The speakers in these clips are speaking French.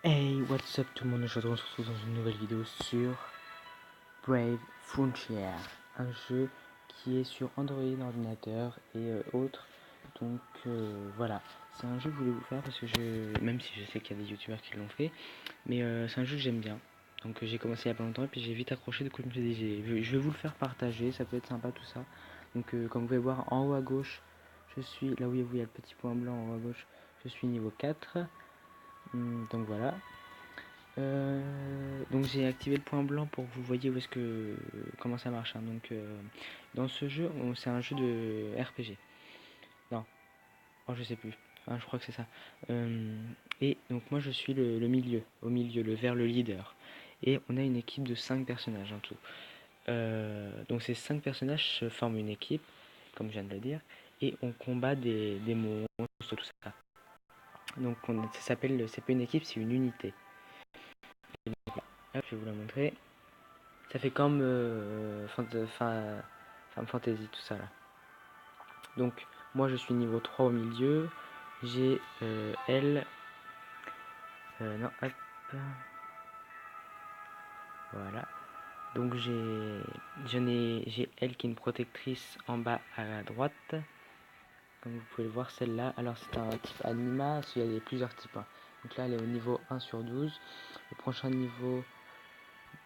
Hey, what's up tout le monde, aujourd'hui on se retrouve dans une nouvelle vidéo sur Brave Frontier, un jeu qui est sur Android, ordinateur et autres. Donc voilà, c'est un jeu que je voulais vous faire parce que même si je sais qu'il y a des youtubeurs qui l'ont fait, mais c'est un jeu que j'aime bien. Donc j'ai commencé il y a pas longtemps et puis j'ai vite accroché, du coup je me suis dit je vais vous le faire partager, ça peut être sympa tout ça. Donc comme vous pouvez voir en haut à gauche, je suis là où il y a le petit point blanc en haut à gauche, je suis niveau 4. Donc voilà. Donc j'ai activé le point blanc pour que vous voyez où est-ce que comment ça marche. Hein. Donc dans ce jeu, c'est un jeu de RPG. Non, oh, je sais plus. Hein, je crois que c'est ça. Et donc moi je suis le milieu, au milieu, le vert, le leader. Et on a une équipe de 5 personnages en tout. Donc ces 5 personnages se forment une équipe, comme je viens de le dire, et on combat des monstres, tout ça. Donc ça s'appelle, c'est pas une équipe, c'est une unité. Hop, je vais vous la montrer. Ça fait comme Final Fantasy, tout ça là. Donc, moi je suis niveau 3 au milieu. J'ai elle. Non, hop. Voilà. Donc j'ai elle qui est une protectrice en bas à droite. Comme vous pouvez le voir, celle-là. Alors, c'est un type anima, il y a plusieurs types. Hein. Donc là, elle est au niveau 1 sur 12. Le prochain niveau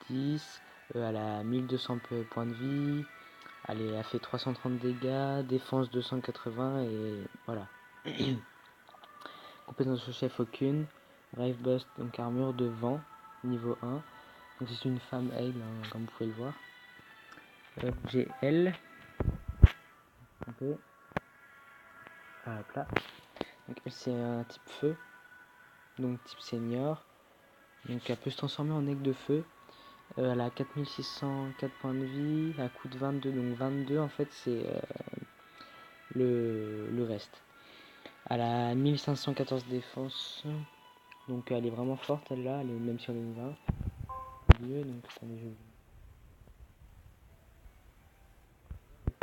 10. Elle a 1200 points de vie. Allez, elle a fait 330 dégâts, défense 280 et voilà. Compétence au chef aucune. Brave Bust, donc armure de vent, niveau 1. Donc c'est une femme aigle, hein, comme vous pouvez le voir. J'ai elle. Un peu. Hop là. Donc elle c'est un type feu. Donc type senior. Donc elle peut se transformer en aigle de feu. Elle a 4604 points de vie. Elle coûte 22. Donc 22 en fait c'est le reste. Elle a 1514 défense. Donc elle est vraiment forte celle-là, elle est même sur les 20. Mieux, donc attendez,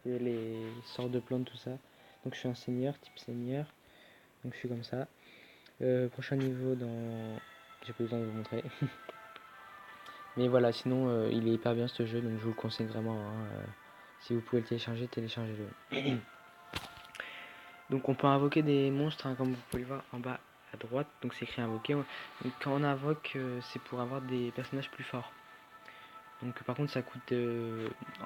je les sorts de plantes, tout ça. Donc je suis un seigneur, type seigneur. Donc je suis comme ça. Prochain niveau dans. J'ai pas besoin de vous montrer. Mais voilà, sinon il est hyper bien ce jeu, donc je vous le conseille vraiment. Hein, si vous pouvez le télécharger, téléchargez-le. Donc on peut invoquer des monstres, hein, comme vous pouvez le voir en bas à droite. Donc c'est écrit invoquer. Donc quand on invoque, c'est pour avoir des personnages plus forts. Donc par contre ça coûte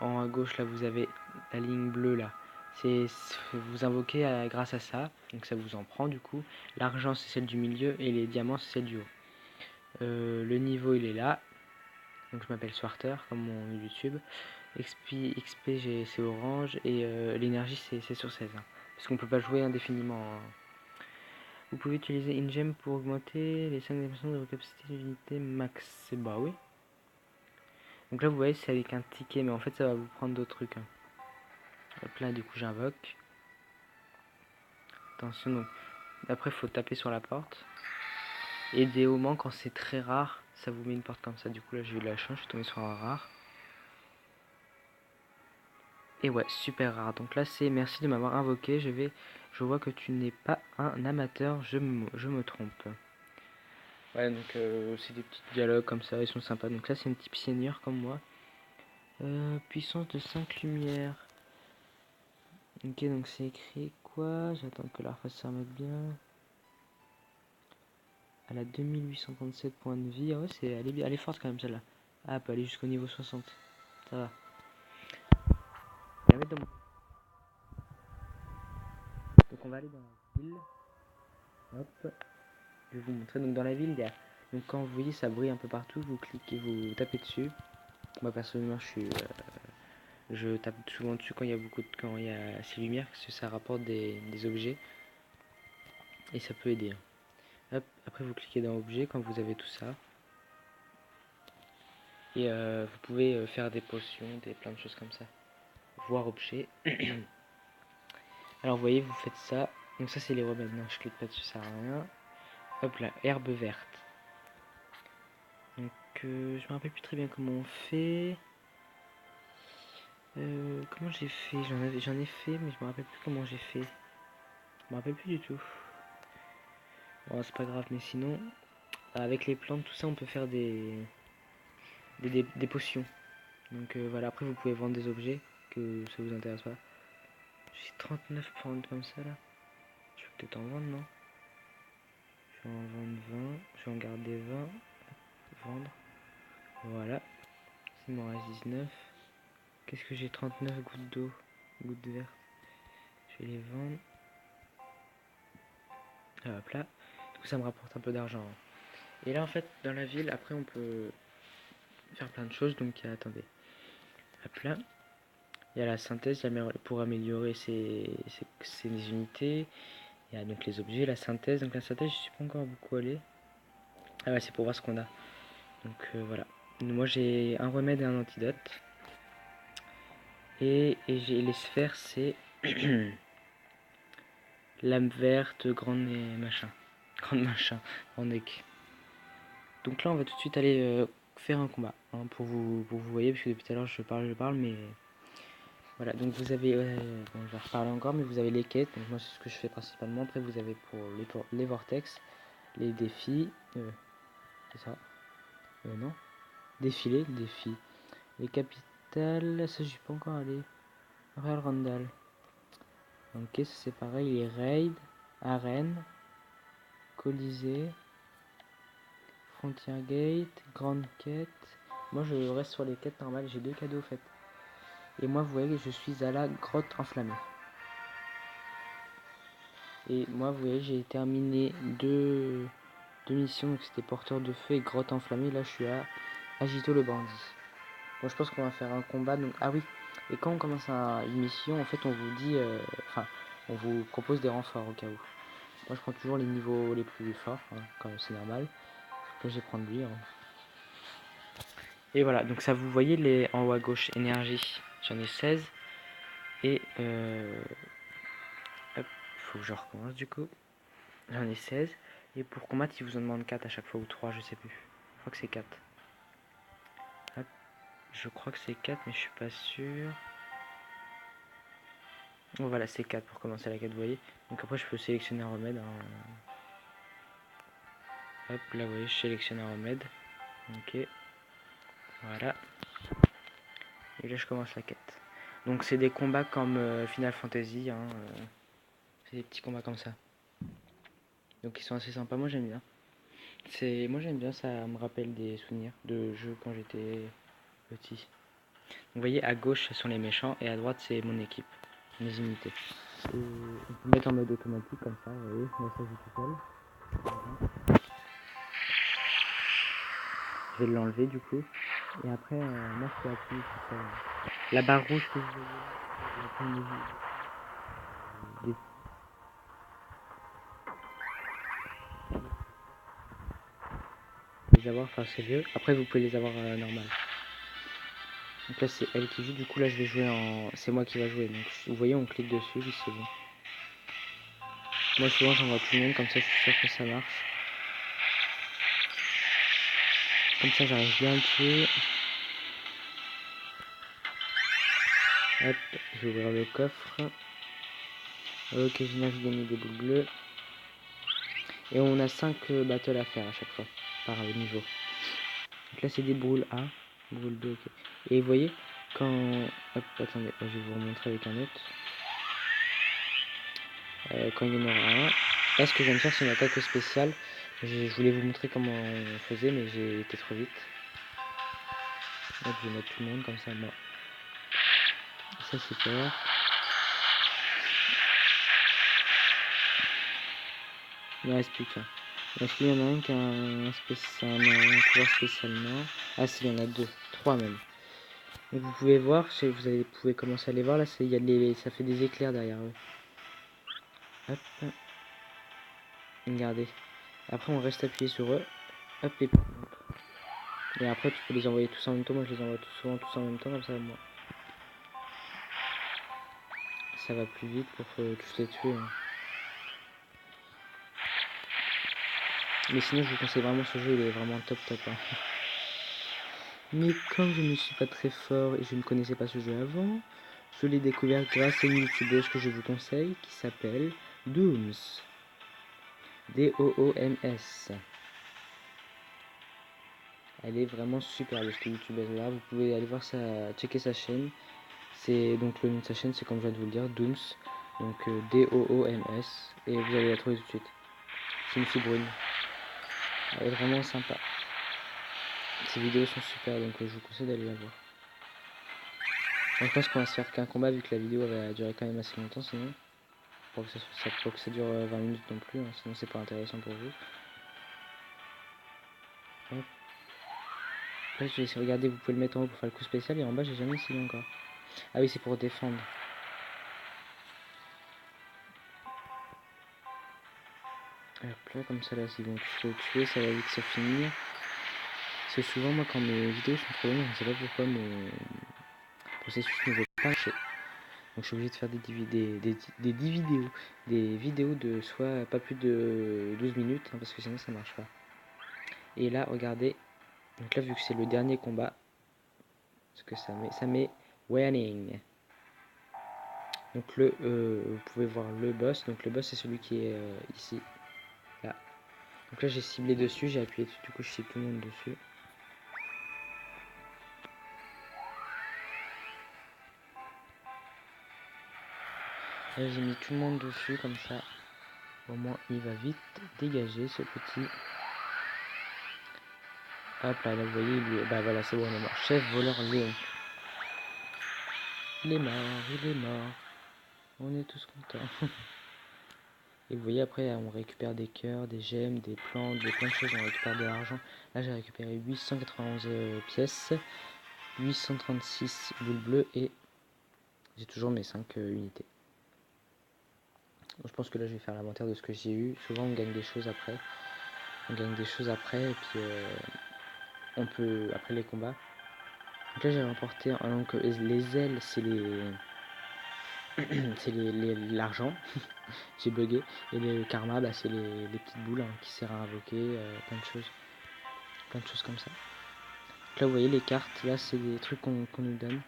en haut à gauche là vous avez la ligne bleue là. C'est vous invoquez grâce à ça, donc ça vous en prend du coup. L'argent c'est celle du milieu et les diamants c'est celle du haut. Le niveau il est là. Donc je m'appelle Swarter comme mon YouTube. XP c'est orange et l'énergie c'est sur 16. Hein, parce qu'on peut pas jouer indéfiniment. Hein. Vous pouvez utiliser InGem pour augmenter les 5 dimensions de vos capacités d'unité max. Bah oui. Donc là vous voyez c'est avec un ticket mais en fait ça va vous prendre d'autres trucs. Hein. Hop là du coup j'invoque. Attention donc. Après faut taper sur la porte. Et des auments quand c'est très rare, ça vous met une porte comme ça. Du coup là j'ai eu de la chance, je suis tombé sur un rare. Et ouais, super rare. Donc là c'est merci de m'avoir invoqué. Je vois que tu n'es pas un amateur, je me trompe. Ouais donc c'est des petits dialogues comme ça, ils sont sympas. Donc là c'est un type senior comme moi. Puissance de 5 lumières. Ok donc c'est écrit quoi? J'attends que la face se remette bien. Elle a 2837 points de vie. Ah ouais, elle est forte quand même celle-là. Ah, elle peut aller jusqu'au niveau 60. Ça va. Donc on va aller dans la ville. Hop. Je vais vous montrer. Donc dans la ville, il y a. Donc quand vous voyez ça brille un peu partout, vous cliquez, vous tapez dessus. Moi personnellement, je tape souvent dessus quand il y a quand il y a ces lumières, parce que ça rapporte des objets et ça peut aider. Hop. Après vous cliquez dans objet quand vous avez tout ça. Et vous pouvez faire des potions, plein de choses comme ça. Voir objet. Alors vous voyez, vous faites ça. Donc ça c'est les remèdes. Non, je clique pas dessus, ça sert à rien. Hop là, herbe verte. Donc je me rappelle plus très bien comment on fait. Comment j'ai fait? J'en ai fait, mais je me rappelle plus comment j'ai fait. Je me rappelle plus du tout. Bon, c'est pas grave, mais sinon, avec les plantes, tout ça, on peut faire des potions. Donc voilà, après vous pouvez vendre des objets que ça vous intéresse pas. J'ai 39 plantes comme ça là. Je vais peut-être en vendre, non? Je vais en vendre 20, je vais en garder 20, vendre. Voilà, il m'en reste 19. Qu'est-ce que j'ai? 39 gouttes d'eau, gouttes vertes. Je vais les vendre. Ah, hop là. Du coup, ça me rapporte un peu d'argent. Et là, en fait, dans la ville, après, on peut faire plein de choses. Donc, attendez. Hop là. Il y a la synthèse pour améliorer ses unités. Il y a donc les objets, la synthèse. Donc, la synthèse, je suis pas encore beaucoup allé. Ah ouais, c'est pour voir ce qu'on a. Donc, voilà. Moi, j'ai un remède et un antidote. Et j'ai les sphères, c'est lame verte, grande et machin. Grande machin, grand deck. Donc là, on va tout de suite aller faire un combat. Hein, pour vous voyez, parce que depuis tout à l'heure, je parle, mais voilà. Donc vous avez, bon, je vais reparler encore, mais vous avez les quêtes. Donc moi, c'est ce que je fais principalement. Après, vous avez pour les vortex, les défis, c'est ça. Non, défilés, défis. Les capitales, ça, je suis pas encore allé. Royal Randall. Ok, ça c'est pareil. Les raids, arène, colisée, frontier gate, grande quête. Moi, je reste sur les quêtes normales. J'ai 2 cadeaux faits. Et moi, vous voyez, je suis à la grotte enflammée. Et moi, vous voyez, j'ai terminé deux missions. Donc c'était porteur de feu et grotte enflammée. Là, je suis à Agito le bandit. Bon, je pense qu'on va faire un combat. Donc, ah oui. Et quand on commence une mission, en fait, on vous dit, enfin, on vous propose des renforts au cas où. Moi, je prends toujours les niveaux les plus forts, hein, comme c'est normal. Là, je vais prendre lui. Hein. Et voilà. Donc ça, vous voyez les en haut à gauche, énergie. J'en ai 16. Et hop, faut que je recommence du coup. J'en ai 16. Et pour combattre, il vous en demande 4 à chaque fois, ou 3, je sais plus. Je crois que c'est 4. Hop. Je crois que c'est 4, mais je suis pas sûr. Bon, voilà, c'est 4 pour commencer la quête, vous voyez. Donc après, je peux sélectionner un remède. Hein. Hop, là, vous voyez, je sélectionne un remède. Ok. Voilà. Et là, je commence la quête. Donc, c'est des combats comme Final Fantasy. Hein, c'est des petits combats comme ça. Donc, ils sont assez sympas. Moi, j'aime bien. Moi, j'aime bien. Ça me rappelle des souvenirs de jeux quand j'étais petit. Vous voyez, à gauche, ce sont les méchants. Et à droite, c'est mon équipe. Mes unités. Et on peut mettre en mode automatique comme ça. Vous voyez, moi, ça joue tout seul. Je vais l'enlever du coup. Et après, moi, je peux appuyer sur ça. La barre rouge que vous voyez, les avoir, enfin c'est vieux. Après vous pouvez les avoir normal. Donc là c'est elle qui joue, du coup là je vais jouer en... C'est moi qui va jouer, donc vous voyez on clique dessus, oui c'est bon. Moi souvent j'envoie tout le monde, comme ça je suis sûr que ça marche. Comme ça j'arrive bien à le tuer. Hop, je vais ouvrir le coffre. Ok, j'ai gagné des boules bleues. Et on a 5 battles à faire à chaque fois, par niveau. Donc là c'est des boules A, boules 2, ok. Et vous voyez, quand... Hop, attendez, je vais vous remontrer avec un autre. Quand il y en aura un. Là ce que je viens de faire c'est une attaque spéciale. Je voulais vous montrer comment on faisait mais j'ai été trop vite. Hop, je vais mettre tout le monde comme ça, moi. Ça c'est peur. Il ne reste plus qu'un. Est-ce qu'il y en a un qui a un pouvoir spécial? Non. Ah si, il y en a 2, 3 même. Donc vous pouvez voir, vous pouvez commencer à les voir là, ça fait des éclairs derrière eux. Hop. Regardez. Après on reste appuyé sur eux. Hop et après tu peux les envoyer tous en même temps. Moi je les envoie souvent tous en même temps comme ça moi. Ça va plus vite pour tous les tuer. Hein. Mais sinon je vous conseille vraiment ce jeu, il est vraiment top. Hein. Mais comme je ne suis pas très fort et je ne connaissais pas ce jeu avant, je l'ai découvert grâce à une youtubeuse que je vous conseille qui s'appelle Dooms. D-O-O-M-S. Elle est vraiment super cette youtubeuse là. Vous pouvez aller voir checker sa chaîne. C'est donc le nom de sa chaîne, c'est comme je viens de vous le dire, Dooms. Donc Dooms. Et vous allez la trouver tout de suite. C'est une fille brune. Elle est vraiment sympa. Ses vidéos sont super, donc je vous conseille d'aller la voir. Bon, je pense qu'on va se faire qu'un combat vu que la vidéo va durer quand même assez longtemps sinon. Pour que ça dure 20 minutes non plus, hein, sinon c'est pas intéressant pour vous. Hop. Après je vais essayer de regarder, vous pouvez le mettre en haut pour faire le coup spécial et en bas j'ai jamais essayé encore. Ah oui, c'est pour défendre. Hop là, comme ça là, s'ils vont le tuer, ça va vite se finir. Parce que souvent moi quand mes vidéos sont trop longues, je ne sais pas pourquoi mon processus ne veut pas marcher. Donc je suis obligé de faire des vidéos de soit pas plus de 12 minutes, hein, parce que sinon ça marche pas. Et là, regardez, donc là vu que c'est le dernier combat, ce que ça met winning. Donc vous pouvez voir le boss, donc le boss c'est celui qui est ici, là. Donc là j'ai ciblé dessus, j'ai appuyé dessus, du coup je cible tout le monde dessus. Là j'ai mis tout le monde dessus comme ça. Au moins il va vite dégager ce petit. Hop là, vous voyez, bah voilà, c'est bon, on est mort. Chef voleur Léon. Il est mort. On est tous contents. Et vous voyez, après, on récupère des cœurs, des gemmes, des plantes, plein de choses. On récupère de l'argent. Là, j'ai récupéré 891 pièces, 836 boules bleues et j'ai toujours mes 5 unités. Donc, je pense que là, je vais faire l'inventaire de ce que j'ai eu. Souvent, on gagne des choses après. Et puis on peut, après les combats. Donc là, j'ai remporté, donc, les ailes, c'est c'est l'argent. J'ai bugué. Et le karma, bah, c'est les petites boules hein, qui servent à invoquer, plein de choses. Plein de choses comme ça. Donc là, vous voyez les cartes, là, c'est des trucs qu'on nous donne.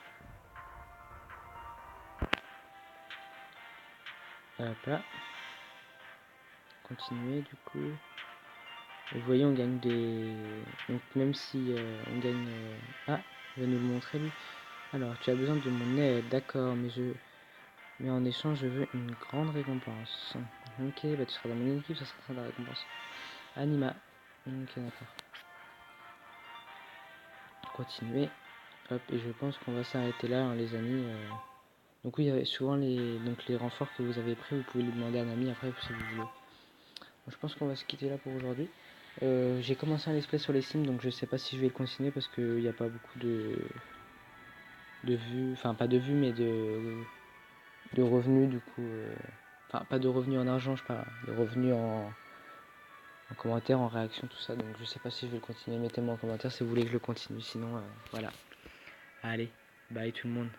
Hop là. Continuer, du coup. Et vous voyez, on gagne des... Donc même si on gagne... Ah, il va nous le montrer, lui. Alors, tu as besoin de mon aide, d'accord, mais en échange, je veux une grande récompense. Ok, bah tu seras dans mon équipe, ça sera ça la récompense. Anima. Ok, d'accord. Continuer. Hop, et je pense qu'on va s'arrêter là, hein, les amis. Donc oui, souvent les renforts que vous avez pris, vous pouvez les demander à un ami après si vous voulez. Je pense qu'on va se quitter là pour aujourd'hui. J'ai commencé un let's play sur les Sims, donc je sais pas si je vais le continuer parce qu'il n'y a pas beaucoup de vues, enfin pas de vues, mais de revenus du coup. Enfin, pas de revenus en argent, je parle, de revenus en commentaire, en réaction, tout ça. Donc je sais pas si je vais le continuer. Mettez-moi en commentaire si vous voulez que je le continue. Sinon, voilà. Allez, bye tout le monde.